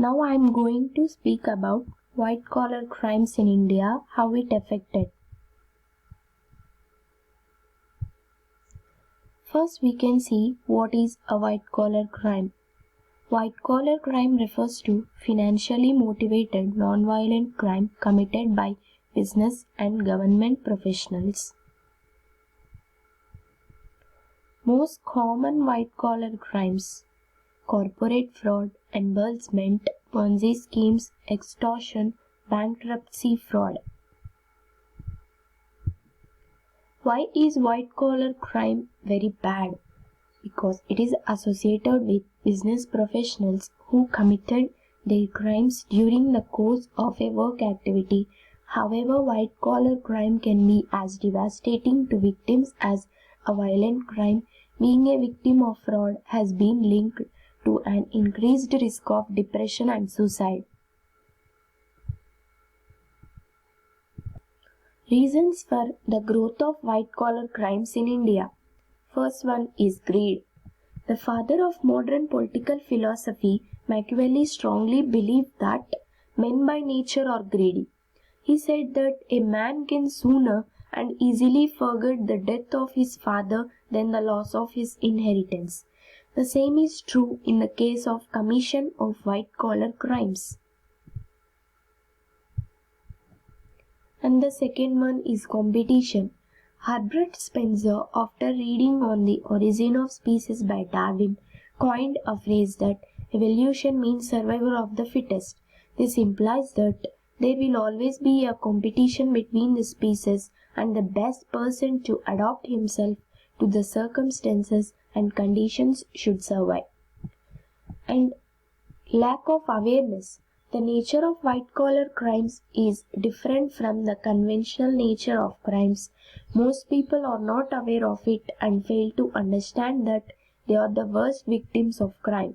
Now I am going to speak about white collar crimes in India, how it affected. First we can see what is a white collar crime. White collar crime refers to financially motivated non-violent crime committed by business and government professionals. Most common white collar crimes: corporate fraud, embezzlement, Ponzi schemes, extortion, bankruptcy fraud. Why is white collar crime very bad? Because it is associated with business professionals who committed their crimes during the course of a work activity. However, white collar crime can be as devastating to victims as a violent crime. Being a victim of fraud has been linked to an increased risk of depression and suicide. Reasons for the growth of white collar crimes in India. First one is greed. The father of modern political philosophy, Machiavelli, strongly believed that men by nature are greedy. He said that a man can sooner and easily forget the death of his father than the loss of his inheritance. The same is true in the case of commission of white collar crimes. And the second one is competition. Herbert Spencer, after reading on the origin of species by Darwin, coined a phrase that evolution means survival of the fittest. This implies that there will always be a competition between the species, and the best person to adapt himself to the circumstances and conditions should survive. And lack of awareness. The nature of white collar crimes is different from the conventional nature of crimes. Most people are not aware of it and fail to understand that they are the worst victims of crime.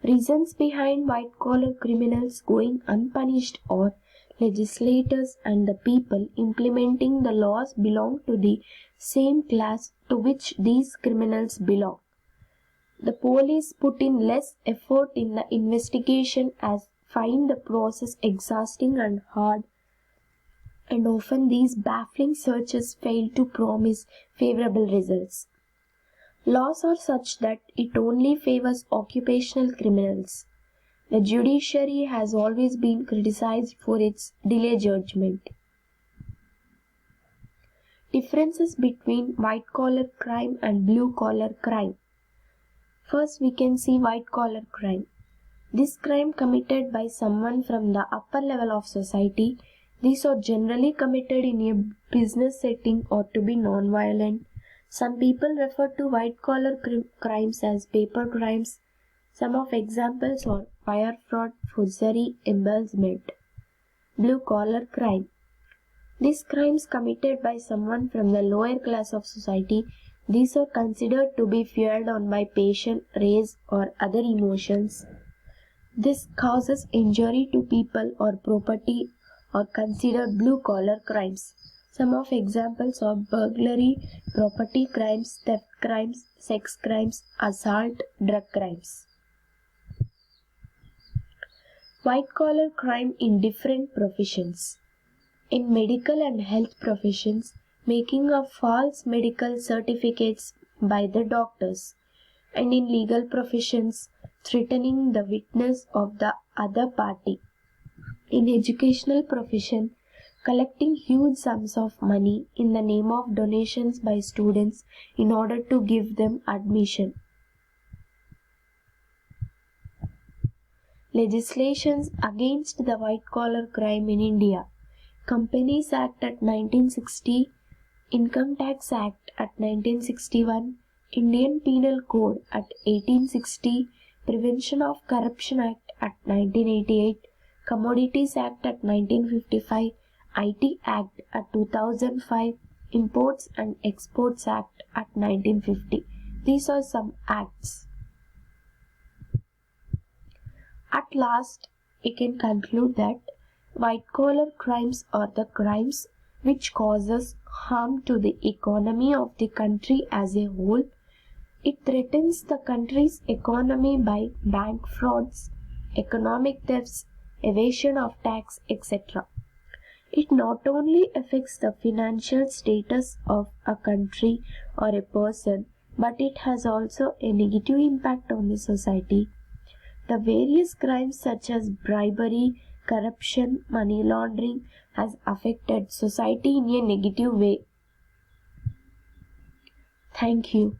Reasons behind white collar criminals going unpunished are legislators and the people implementing the laws belong to the same class to which these criminals belong. The police put in less effort in the investigation as find the process exhausting and hard, and often these baffling searches fail to promise favorable results. Laws are such that it only favors occupational criminals. The judiciary has always been criticized for its delay judgment. Differences between white collar crime and blue collar crime. First, we can see white collar crime. This crime committed by someone from the upper level of society. These are generally committed in a business setting or to be non-violent. Some people refer to white collar crimes as paper crimes. Some of examples are wire fraud, forgery, embezzlement. Blue collar crime. These crimes committed by someone from the lower class of society. These are considered to be fueled on by passion, rage, or other emotions. This causes injury to people or property are considered blue-collar crimes. Some of examples are burglary, property crimes, theft crimes, sex crimes, assault, drug crimes. White-collar crime in different professions. In medical and health professions, making of false medical certificates by the doctors, and in legal professions, threatening the witness of the other party. In educational profession, collecting huge sums of money in the name of donations by students in order to give them admission. Legislations against the white collar crime in India. Companies Act at 1960, Income Tax Act at 1961, Indian Penal Code at 1860, Prevention of Corruption Act at 1988, Commodities Act at 1955, IT Act at 2005, Imports and Exports Act at 1950. These are some acts. At last, we can conclude that white collar crimes are the crimes which causes harm to the economy of the country as a whole. It threatens the country's economy by bank frauds, economic thefts, evasion of tax, etc. It not only affects the financial status of a country or a person, but it has also a negative impact on the society. The various crimes such as bribery, corruption, money laundering has affected society in a negative way. Thank you.